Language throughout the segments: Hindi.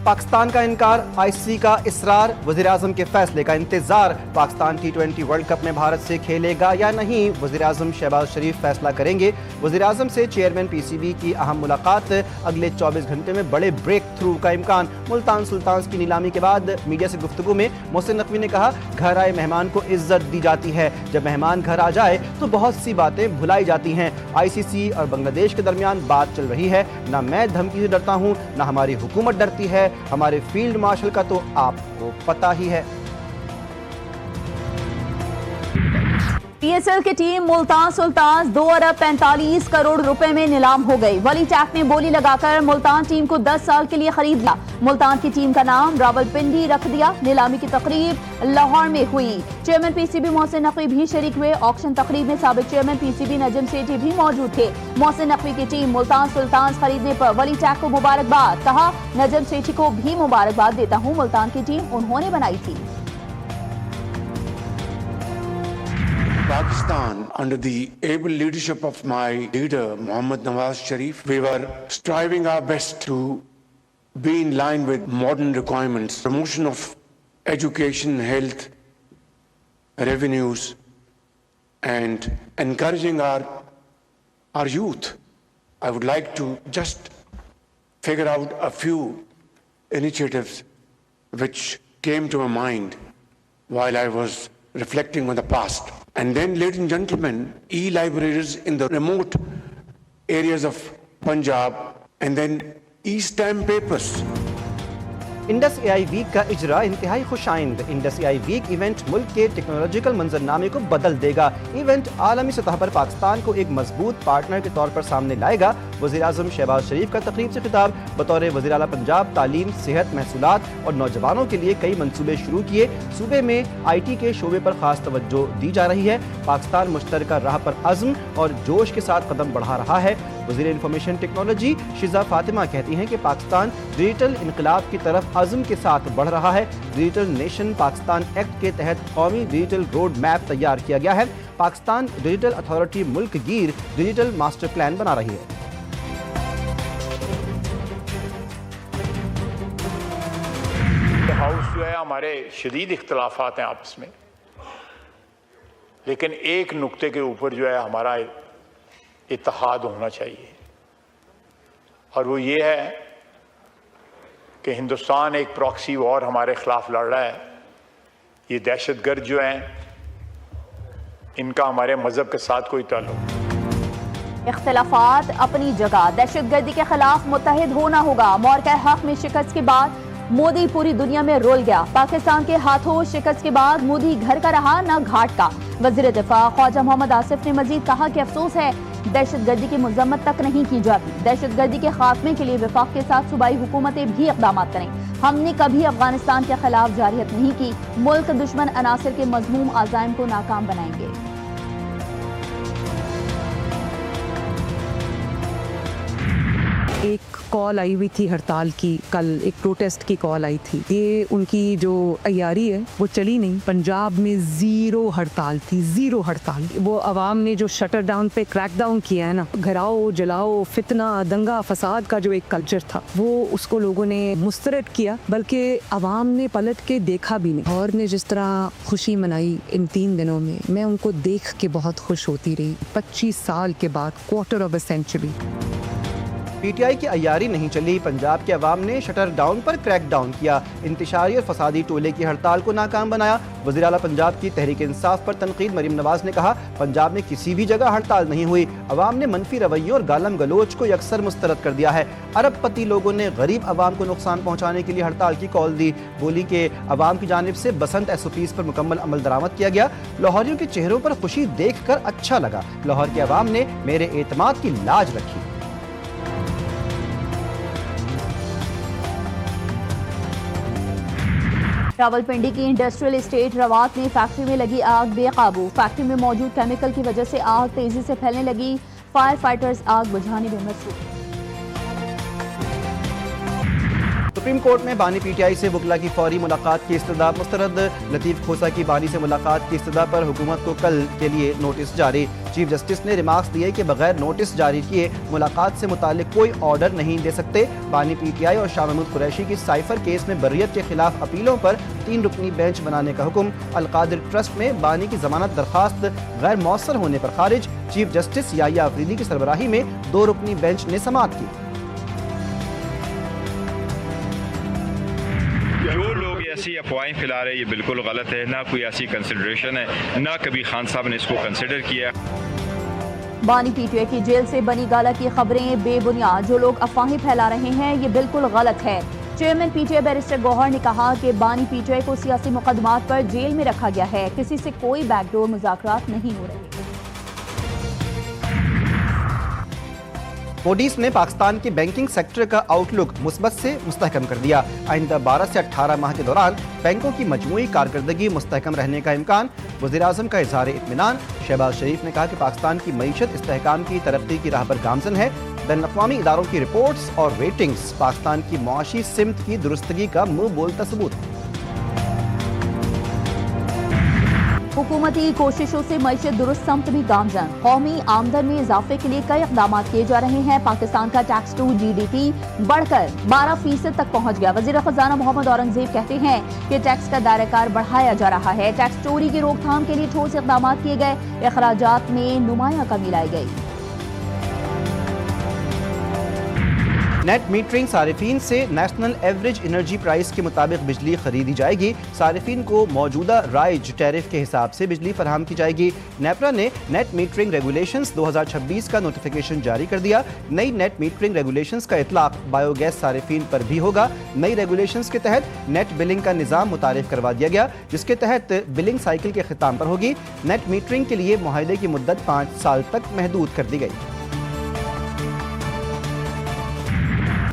पाकिस्तान का इनकार, आईसीसी का इसरार, वज़ीर-ए-आज़म के फैसले का इंतजार। पाकिस्तान T20 वर्ल्ड कप में भारत से खेलेगा या नहीं, वज़ीर-ए-आज़म शहबाज शरीफ फैसला करेंगे। वज़ीर-ए-आज़म से चेयरमैन पीसीबी की अहम मुलाकात, अगले 24 घंटे में बड़े ब्रेक थ्रू का इम्कान। मुल्तान सुल्तान्स की नीलामी के बाद मीडिया से गुफ्तगू में मोहसिन नकवी ने कहा, घर आए मेहमान को इज्जत दी जाती है, जब मेहमान घर आ जाए तो बहुत सी बातें भुलाई जाती हैं। आईसीसी और बांग्लादेश के दरमियान बात चल रही है, ना मैं धमकी से डरता हूँ, ना हमारी हुकूमत डरती है, हमारे फील्ड मार्शल का तो आपको पता ही है। पीएसएल की टीम मुल्तान सुल्तान्स 2 अरब 45 करोड़ रुपए में नीलाम हो गई। वली टैक ने बोली लगाकर मुल्तान टीम को 10 साल के लिए खरीद लिया। मुल्तान की टीम का नाम रावलपिंडी रख दिया। नीलामी की तकरीब लाहौर में हुई। चेयरमैन पीसीबी मोहसिन नकवी भी शरीक हुए। ऑक्शन तकरीब में साबिक चेयरमैन पीसीबी नजम सेठी भी मौजूद थे। मोहसिन नकवी की टीम मुल्तान सुल्तान्स खरीदने पर वली टैक को मुबारकबाद। कहा, नजम सेठी को भी मुबारकबाद देता हूँ, मुल्तान की टीम उन्होंने बनाई थी। Pakistan, under the able leadership of my leader, Mohammad Nawaz Sharif, we were striving our best to be in line with modern requirements, promotion of education, health, revenues, and encouraging our youth. I would like to just figure out a few initiatives which came to my mind while I was reflecting on the past. And then, ladies and gentlemen, e-libraries in the remote areas of Punjab, and then e-stamp papers. Indus AI week का इजरा इंतहाई खुशाइंद। इंडस एआई वीक इवेंट मुल्क के टेक्नोलॉजिकल मंजरनामे को बदल देगा। इवेंट आलमी सतह पर पाकिस्तान को एक मजबूत पार्टनर के तौर पर सामने लाएगा। वज़ीर-ए-आज़म शहबाज शरीफ का तकरीब से खिताब, बतौर वज़ीर आला पंजाब तालीम, सेहत, महसूलात और नौजवानों के लिए कई मंसूबे शुरू किए। सूबे में IT के शोबे पर खास तवज्जो दी जा रही है। पाकिस्तान मुश्तरका राह पर अज़्म और जोश के साथ कदम बढ़ा रहा है। वज़ीर इंफॉर्मेशन टेक्नोलॉजी शिजा फातिमा कहती हैं कि पाकिस्तान डिजिटल इनकलाब की तरफ अज़्म के साथ बढ़ रहा है। डिजिटल नेशन पाकिस्तान एक्ट के तहत कौमी डिजिटल रोड मैप तैयार किया गया है। पाकिस्तान डिजिटल अथॉरिटी मुल्क गिर डिजिटल मास्टर प्लान बना रही है। हाउस जो है, हमारे शदीद इख्तलाफात हैं आपस में, लेकिन एक नुक्ते के ऊपर जो है हमारा इत्तेहाद होना चाहिए, और वो ये है कि हिंदुस्तान एक प्रॉक्सी वॉर हमारे खिलाफ लड़ रहा है। ये दहशतगर्द जो हैं, इनका हमारे मजहब के साथ कोई ताल्लुक नहीं। इख्तलाफात अपनी जगह, दहशतगर्दी के खिलाफ मुत्तहिद होना होगा। मौक़े हक में शिकस्त के बाद मोदी पूरी दुनिया में रोल गया। पाकिस्तान के हाथों शिकस्त के बाद मोदी घर का रहा न घाट का। वज़ीर दिफा ख्वाजा मोहम्मद आसिफ ने मजीद कहा कि अफसोस है दहशतगर्दी की मजम्मत तक नहीं की जाती। दहशतगर्दी के खात्मे के लिए वफाक के साथ सूबाई हुकूमतें भी इक़दाम करें। हमने कभी अफगानिस्तान के खिलाफ जारियत नहीं की। मुल्क दुश्मन अनासिर के मज़मूम आज़ाइम को नाकाम बनाएंगे। एक कॉल आई हुई थी हड़ताल की, कल एक प्रोटेस्ट की कॉल आई थी। ये उनकी जो तैयारी है वो चली नहीं। पंजाब में ज़ीरो हड़ताल थी, ज़ीरो हड़ताल। वो अवाम ने जो शटर डाउन पे क्रैक डाउन किया है ना, घराओ जलाओ, फितना, दंगा फसाद का जो एक कल्चर था, वो उसको लोगों ने मुस्तरद किया, बल्कि अवाम ने पलट के देखा भी नहीं। और ने जिस तरह खुशी मनाई इन 3 दिनों में, मैं उनको देख के बहुत खुश होती रही। 25 साल के बाद, quarter of a century. PTI की अय्यारी नहीं चली। पंजाब के अवाम ने शटर डाउन पर क्रैक डाउन किया। इंतशारी और फसादी टोले की हड़ताल को नाकाम बनाया। वज़ीर आला पंजाब की तहरीक इंसाफ पर तनकीद मरीम नवाज ने कहा, पंजाब में किसी भी जगह हड़ताल नहीं हुई। अवाम ने मनफी रवैयों और गालम गलोच को यकसर मुस्तरद कर दिया है। अरबपति लोगों ने गरीब अवाम को नुकसान पहुँचाने के लिए हड़ताल की कॉल दी। बोली कि अवाम की जानिब से बसंत SOPs पर मुकम्मल अमल दरामद किया गया। लाहौरियों के चेहरों पर खुशी देख कर अच्छा लगा। लाहौर के अवाम ने मेरे एतमाद की लाज रखी। रावलपिंडी की इंडस्ट्रियल एस्टेट रवात में फैक्ट्री में लगी आग बेकाबू। फैक्ट्री में मौजूद केमिकल की वजह से आग तेजी से फैलने लगी। फायर फाइटर्स आग बुझाने में मसरूफ। सुप्रीम कोर्ट में बानी पीटीआई से वकला की फौरी मुलाकात की इस्तदा मुस्तरद। लतीफ खोसा की बानी से मुलाकात की इस्तदा पर हुकूमत को कल के लिए नोटिस जारी। चीफ जस्टिस ने रिमार्क्स दिए कि बगैर नोटिस जारी किए मुलाकात से मुतालिक कोई ऑर्डर नहीं दे सकते। बानी पीटीआई और शाह महमूद कुरैशी की साइफर केस में बर्रियत के खिलाफ अपीलों पर 3 रुकनी बेंच बनाने का हुक्म। अलकादिर ट्रस्ट में बानी की जमानत दरखास्त गैर मौसर होने पर खारिज। चीफ जस्टिस याहिया अफरीदी की सरबराही में 2 रुकनी बेंच ने समाअत की। जो लोग ऐसी अफवाहें फैला रहे हैं ये बिल्कुल गलत है। ना कोई ऐसी कंसिडरेशन है, ना कभी खान साहब ने इसको कंसिडर किया। बानी पीटीआई की जेल से बनी गाला की खबरें बेबुनियाद। जो लोग अफवाहें फैला रहे हैं ये बिल्कुल गलत है। चेयरमैन पीटीआई बैरिस्टर गौहर ने कहा कि बानी पीटीआई को सियासी मुकदमात पर जेल में रखा गया है। किसी से कोई बैकडोर मुज़ाकरात नहीं हो रहे। मोडीज ने पाकिस्तान के बैंकिंग सेक्टर का आउटलुक मुस्बत से मुस्तहकम कर दिया। आइंदा 12 से 18 माह के दौरान बैंकों की मजमूई कारकर्दगी मुस्तहकम रहने का इम्कान। वज़ीर-ए-आज़म का इज़हार इत्मीनान। शहबाज शरीफ ने कहा कि पाकिस्तान की मईशत इस्तेहकाम की तरक्की की राह पर गामजन है। बैनुल-अक़वामी इदारों की रिपोर्ट्स और रेटिंग्स पाकिस्तान की मुआशी सिमत की दुरुस्तगी का मुंह बोलता सबूत। हुकूमती कोशिशों से मईशत दुरुस्त समत भी गामजन। कौमी आमदन में इजाफे के लिए कई इक़दाम किए जा रहे हैं। पाकिस्तान का टैक्स टू GDP बढ़कर 12% तक पहुंच गया। वज़ीर ख़ज़ाना मोहम्मद औरंगज़ेब कहते हैं कि टैक्स का दायराकार बढ़ाया जा रहा है। टैक्स चोरी की रोकथाम के लिए ठोस इक़दाम किए गए। अखराजात में नुमाया कमी लाई गई। नेट मीटरिंग सारिफीन से नेशनल एवरेज एनर्जी प्राइस के मुताबिक बिजली खरीदी जाएगी। सारिफीन को मौजूदा राइज टैरिफ के हिसाब से बिजली फराहम की जाएगी। नेपरा ने नेट मीटरिंग रेगुलेशंस 2026 का नोटिफिकेशन जारी कर दिया। नई नेट मीटरिंग रेगुलेशंस का इतलाक बायोगैस सारिफीन पर भी होगा। नई रेगुलेशंस के तहत नेट बिलिंग का निज़ाम मुतारिफ करवा दिया गया, जिसके तहत बिलिंग साइकिल के ख़िताम पर होगी। नेट मीटरिंग के लिए मुआहदे की मुद्दत 5 साल तक महदूद कर दी गई।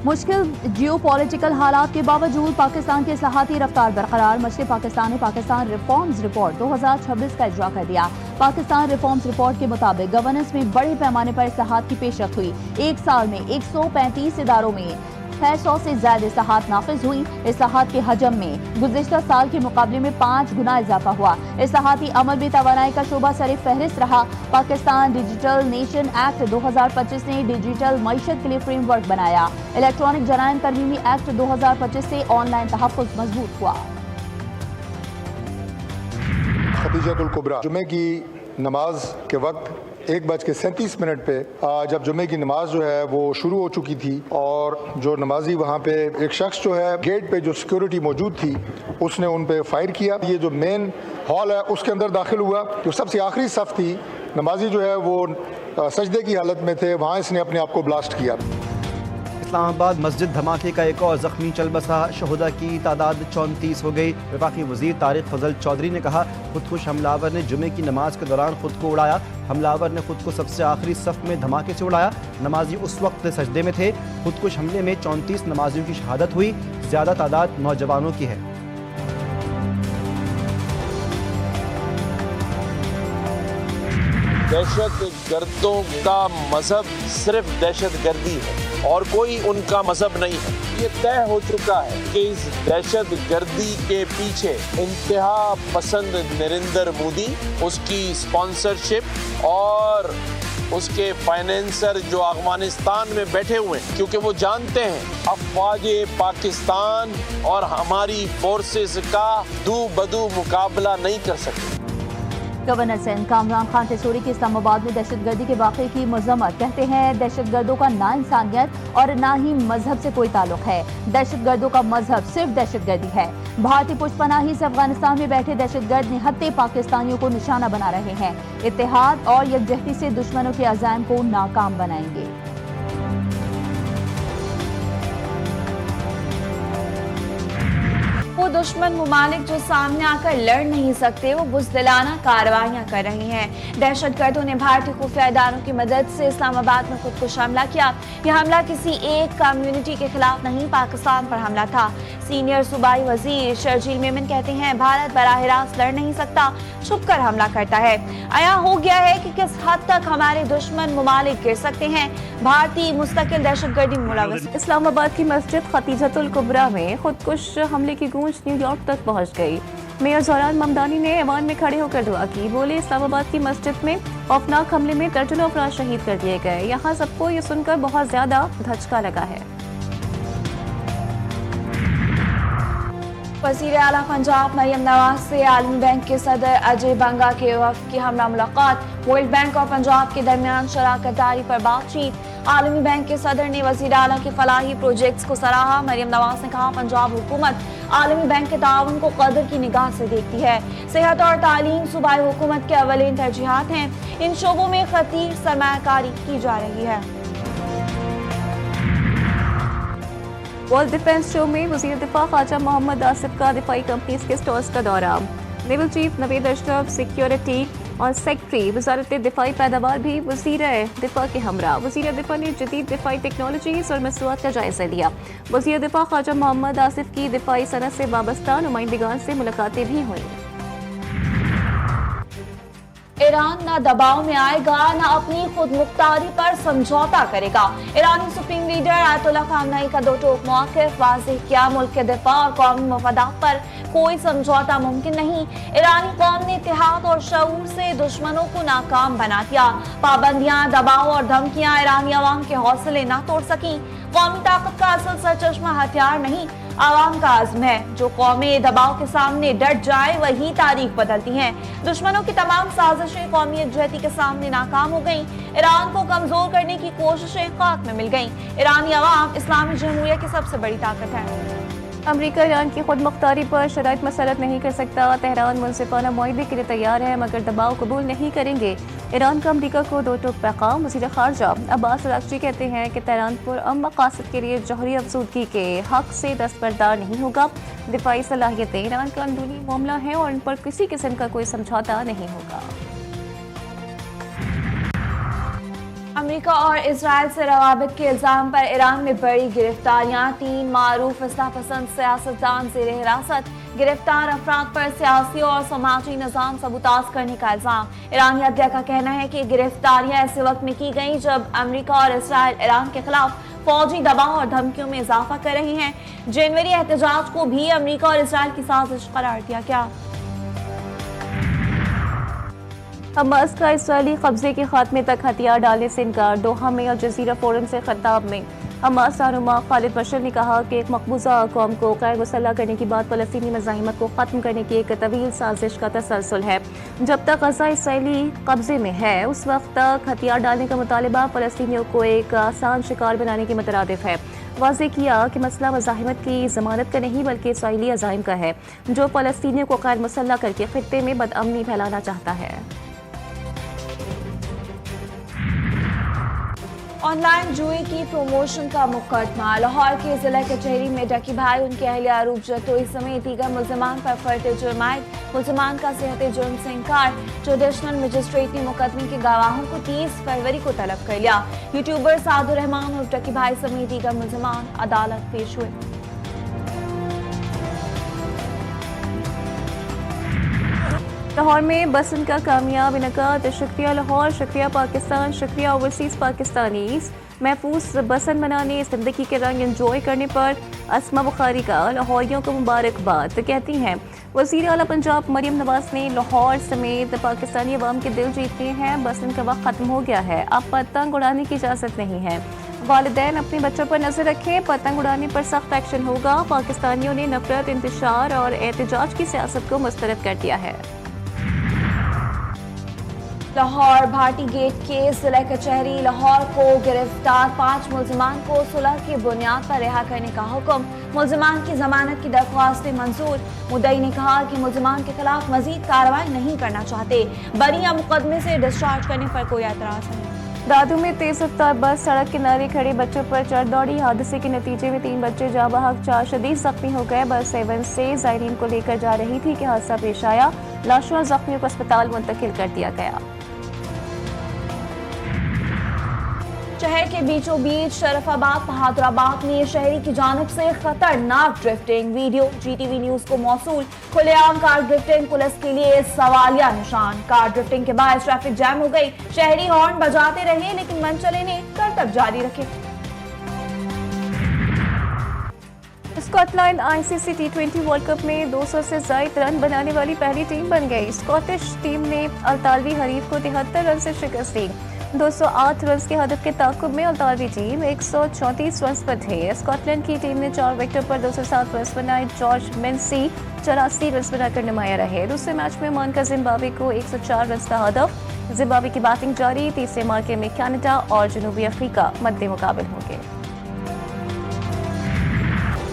मुश्किल जियोपॉलिटिकल हालात के बावजूद पाकिस्तान की इस्लाहाती रफ्तार बरकरार। मशरिक़ी पाकिस्तान ने पाकिस्तान रिफॉर्म्स रिपोर्ट 2026 का इजरा कर दिया। पाकिस्तान रिफॉर्म्स रिपोर्ट के मुताबिक गवर्नेंस में बड़े पैमाने पर इस्लाहात की पेशरफ्त हुई। एक साल में 135 इदारों में 600 से ज्यादा इस्लाहात नाफिज हुई। इस्लाहात के हजम में गुज़िश्ता साल के मुकाबले में 5 गुना इजाफा हुआ। इस्लाहाती अमल में तवानाई का शोबा सर फहरिस्त रहा। पाकिस्तान डिजिटल नेशन एक्ट 2025 ने डिजिटल मईशत के लिए फ्रेमवर्क बनाया। इलेक्ट्रॉनिक जराइम तरमीमी एक्ट 2025 से ऑनलाइन तहफ़्फ़ुज़ मजबूत हुआ। खदीजतुल कुबरा जुमे की नमाज के वक्त 1:37 पे जब जुमे की नमाज जो है वो शुरू हो चुकी थी और जो नमाजी वहाँ पे एक शख्स जो है गेट पे जो सिक्योरिटी मौजूद थी उसने उन पे फायर किया। ये जो मेन हॉल है उसके अंदर दाखिल हुआ। जो सबसे आखिरी सफ थी, नमाजी जो है वो सजदे की हालत में थे, वहाँ इसने अपने आप को ब्लास्ट किया। इस्लामाबाद मस्जिद धमाके का एक और जख्मी चल बसा। शहुदा की तादाद 34 हो गई। वफाकी वजीर तारिक फजल चौधरी ने कहा, खुदकुश हमलावर ने जुमे की नमाज के दौरान खुद को उड़ाया। हमलावर ने खुद को सबसे आखिरी सफ में धमाके से उड़ाया। नमाजी उस वक्त सजदे में थे। खुदकुश हमले में 34 नमाजियों की शहादत हुई। ज्यादा तादाद नौजवानों की है। दहशत गर्दों का मजहब सिर्फ दहशत गर्दी है और कोई उनका मजहब नहीं है। ये तय हो चुका है कि इस दहशत गर्दी के पीछे इंतहा पसंद नरेंद्र मोदी, उसकी स्पॉन्सरशिप और उसके फाइनेंसर जो अफगानिस्तान में बैठे हुए हैं, क्योंकि वो जानते हैं अफवाज पाकिस्तान और हमारी फोर्सेस का दू बदू मुकाबला नहीं कर सकते। गवर्नर सिंध कामरान खान टेसूरी की इस्लामाबाद में दहशतगर्दी के वाक़े की मजम्मत। कहते हैं दहशतगर्दों का ना इंसानियत और ना ही मजहब से कोई ताल्लुक है। दहशतगर्दों का मजहब सिर्फ दहशतगर्दी है। भारतीय पुष्पनाही से अफगानिस्तान में बैठे दहशतगर्द निहत्थे पाकिस्तानियों को निशाना बना रहे हैं। इत्तेहाद और यकजहती से दुश्मनों के अज़ाइम को नाकाम बनाएंगे। वो दुश्मन मुमालिक जो सामने आकर लड़ नहीं सकते, वो बुज़दिलाना कार्रवाइयाँ कर रही हैं। दहशतगर्दों ने भारतीय खुफिया इदारों की मदद से इस्लामाबाद में खुदकुश हमला किया। यह हमला किसी एक कम्युनिटी के खिलाफ नहीं, पाकिस्तान पर हमला था। सीनियर सूबाई वजीर शर्जील मेमन कहते हैं भारत बराह रास्त लड़ नहीं सकता, छुपकर हमला करता है। आया हो गया है कि किस हद तक हमारे दुश्मन मुमालिक गिर सकते हैं। भारतीय मुस्तकिल दहशतगर्दी मुलविस। इस्लामाबाद की मस्जिद खतीजतुल कुबरा में खुदकुश हमले की गूंज न्यूयॉर्क तक पहुंच गई। मेयर ज़ोहरान ममदानी ने ऐवान में खड़े होकर दुआ की। बोले इस्लामाबाद की मस्जिद में खौफनाक हमले में दर्जनों अफराद शहीद कर दिए गए। यहाँ सबको ये सुनकर बहुत ज्यादा धचका लगा है। वज़ीर आला पंजाब मरियम नवाज से आलमी बैंक के सदर अजय बंगा के वफ़द की हमरा मुलाकात। वर्ल्ड बैंक और पंजाब के दरमियान शराकत दारी पर बातचीत। आलमी बैंक के सदर ने वज़ीर आला के फलाही प्रोजेक्ट्स को सराहा। मरियम नवाज ने कहा पंजाब हुकूमत आलमी बैंक के ताउन को कदर की निगाह से देखती है। सेहत और तालीम सूबाई हुकूमत के अवलीन तरजीहात हैं। इन शोबों में खतीर सरमायाकारी की जा रही है। वर्ल्ड डिफेंस शो में वज़ीर दिफा ख्वाजा मोहम्मद आसिफ का दिफाई कंपनीज के स्टोर्स का दौरा। Naval chief Naveed Ashraf security और सेक्रेटरी वजारत दिफाई पैदावार भी वज़ीर दिफा के हमरा। वज़ीर दिफा ने जदीद दिफाई टेक्नोलॉजीज और मसनूआत का जायजा लिया। वज़ीर दिफा ख्वाजा मोहम्मद आसिफ की दिफाई सनत से वाबस्ता नुमाइंदगान से मुलाकातें भी हुई। ईरान न दबाव में आएगा न अपनी खुद मुख्तारी पर समझौता करेगा। ईरानी सुप्रीम लीडर आयतुल्लाह खामनेई का दो टोक मौक़िफ़ वाज़ेह किया। मुल्क के दिफा और कौमी मफादात पर कोई समझौता मुमकिन नहीं। ईरानी कौम ने इत्तेहाद और शऊर से दुश्मनों को नाकाम बना दिया। पाबंदियां, दबाव और धमकियां ईरानी अवाम के हौसले न तोड़ सकी। कौमी ताकत का असल सरचश्मा हथियार नहीं, आवाम का आज़म है। जो कौमें दबाव के सामने डट जाए वही तारीख बदलती हैं। दुश्मनों की तमाम साजिशें कौमी एकजुहती के सामने नाकाम हो गईं। ईरान को कमजोर करने की कोशिशें खाक में मिल गईं। ईरानी अवाम इस्लामी जमहूरिया की सबसे बड़ी ताकत है। अमरीका ईरान की खुद मुख्तारी पर शराइत मसरत नहीं कर सकता। तेहरान मुनसिफाना मुआहदे के लिए तैयार है मगर दबाव कबूल नहीं करेंगे। ईरान का अमरीका को दो टोक पैगाम। वज़ीर ख़ारजा अब्बास अराग़ची कहते हैं कि तेहरान पुरअमन मक़ासद के लिए जौहरी अफज़ूदगी के हक़ से दस्तबरदार नहीं होगा। दिफाई सलाहियतें ईरान का अंदरूनी मामला है और इन पर किसी किस्म का कोई समझौता नहीं होगा। अमेरिका और इजराइल से रवाबित के इल्ज़ाम पर ईरान में बड़ी गिरफ्तारियां। 3 मारूफ इस्लाह पसंद सियासतदान ज़ेर हिरासत। गिरफ्तार अफराद पर सियासी और समाजी निज़ाम सबूताज करने का इल्ज़ाम। ईरानी अदलिया का कहना है कि गिरफ्तारियां ऐसे वक्त में की गई जब अमेरिका और इजराइल ईरान के खिलाफ फौजी दबाव और धमकियों में इजाफा कर रहे हैं। जनवरी एहतजाज को भी अमेरिका और इजराइल की साजिश करार दिया गया। हमास का इसराइली कब्जे के खात्मे तक हथियार डालने से इनकार। दोहा में अल जज़ीरा फोरम से खिताब में हमास रहनुमा खालिद मशअल ने कहा कि एक मकबूजा कौम को गैर मुसल्लह करने की बात फ़लस्तीनी मज़ाहिमत को ख़त्म करने की एक तवील साजिश का तसलसल है। जब तक गज़ा इसराइली कब्जे में है उस वक्त तक हथियार डालने का मुतालिबा फ़लस्तीनियों को एक आसान शिकार बनाने के मुतरादिफ है। वाज़ेह किया कि मसला मज़ाहिमत की ज़मानत का नहीं बल्कि इसराइली अज़ाइम का है जो फ़लस्तीनियों को गैर मुसल्लह करके ख़ित्ते में बदअमनी फैलाना चाहता है। ऑनलाइन जुए की प्रमोशन का मुकदमा। लाहौर के जिला कचहरी में डकी भाई, उनके अहलिया रूप जतोई समेत दीगर मुल्ज़िमान पर फर्द जुर्म आयद। मुल्ज़िमान का सेहत जुर्म से इंकार। जुडिशनल मजिस्ट्रेट ने मुकदमे के गवाहों को 30 फरवरी को तलब कर लिया। यूट्यूबर सादुर रहमान और डकी भाई समेत दीगर मुल्ज़िमान अदालत पेश हुए। लाहौर में बसन का कामयाब इनकाद। शुक्रिया लाहौर, शुक्रिया पाकिस्तान, शुक्रिया ओवरसीज़ पाकिस्तानीज़। महफूज बसन मनाने, ज़िंदगी के रंग एंजॉय करने पर अस्मा बुखारी का लाहौरियों को मुबारकबाद। कहती हैं वज़ीर आला पंजाब मरियम नवाज ने लाहौर समेत पाकिस्तानी अवाम के दिल जीत लिए हैं। बसन का वक्त ख़त्म हो गया है, अब पतंग उड़ाने की इजाज़त नहीं है। वालिदैन अपने बच्चों पर नजर रखें, पतंग उड़ाने पर सख्त एक्शन होगा। पाकिस्तानियों ने नफरत, इंतशार और एहतजाज की सियासत को मुस्तरद कर दिया है। लाहौर भाटी गेट के जिला कचहरी लाहौर को गिरफ्तार 5 मुल्ज़िमान को सुलह की बुनियाद पर रिहा करने का हुक्म। मुल्ज़िमान की जमानत की दरख्वास्तें मंजूर। मुद्दई ने कहा कि मुल्ज़िमान के खिलाफ मजीद कार्रवाई नहीं करना चाहते। बरी या मुकदमे से डिस्चार्ज करने पर कोई एतराज नहीं। दादू में तेज रफ्तार बस सड़क किनारे खड़े बच्चों पर चढ़ दौड़ी। हादसे के नतीजे में 3 बच्चे जाँ बहक, 4 शदीद जख्मी हो गए। बस 7 से ज़ायरीन को लेकर जा रही थी कि हादसा पेश आया। लाशों और जख्मियों को अस्पताल मुंतकिल कर दिया गया। शहर के बीचों बीच शरफाबाद बहादुराबाद में शहरी की जानिब से खतरनाक ड्रिफ्टिंग। वीडियो GTV न्यूज को मौसूल। खुलेआम कार ड्रिफ्टिंग पुलिस के लिए सवालिया निशान। कार ड्रिफ्टिंग के बाद ट्रैफिक जैम हो गई। शहरी हॉर्न बजाते रहे लेकिन मनचले ने करतब जारी रखे। Scotland ICC T20 world cup में 200 से ज्यादा रन बनाने वाली पहली टीम बन गई। स्कॉटिश टीम ने अल्तालवी हरीफ को 73 रन से शिकस्त दी। 208 रन के हदफ के ताकुब में अल्तालवी टीम 134 रन पर थे। स्कॉटलैंड की टीम ने 4 विकेट पर 207 रन बनाए। जॉर्ज मेंसी 84 रन बनाकर नुमाया रहे। दूसरे मैच में ओमान का जिम्बाब्वे को 104 रन का हदफ। जिम्बाब्वे की बैटिंग जारी। तीसरे मार्के में कनाडा और जनूबी अफ्रीका मद्दे मुकाबल होंगे।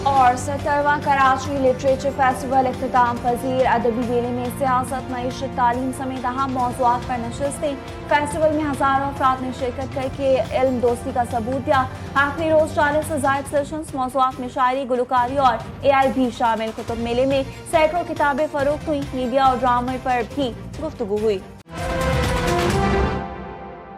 और 70वां कराची लिटरेचर फेस्टिवल इख्तिताम पजीर। अदबी मेले में सियासत, मईशत, तालीम समेत अहम मौज़ूआत पर नशिस्तें। फेस्टिवल में हज़ारों अफराद ने शिरकत करके इल्म दोस्ती का सबूत दिया। आखिरी रोज 40 से ज़ायद सेशंस, मौज़ूआत में शायरी, गुलकारी और AI भी शामिल। कुतुब मेले में सैकड़ों किताबें फरोख्त हुई। मीडिया और ड्रामे पर भी गुफ्तगू हुई।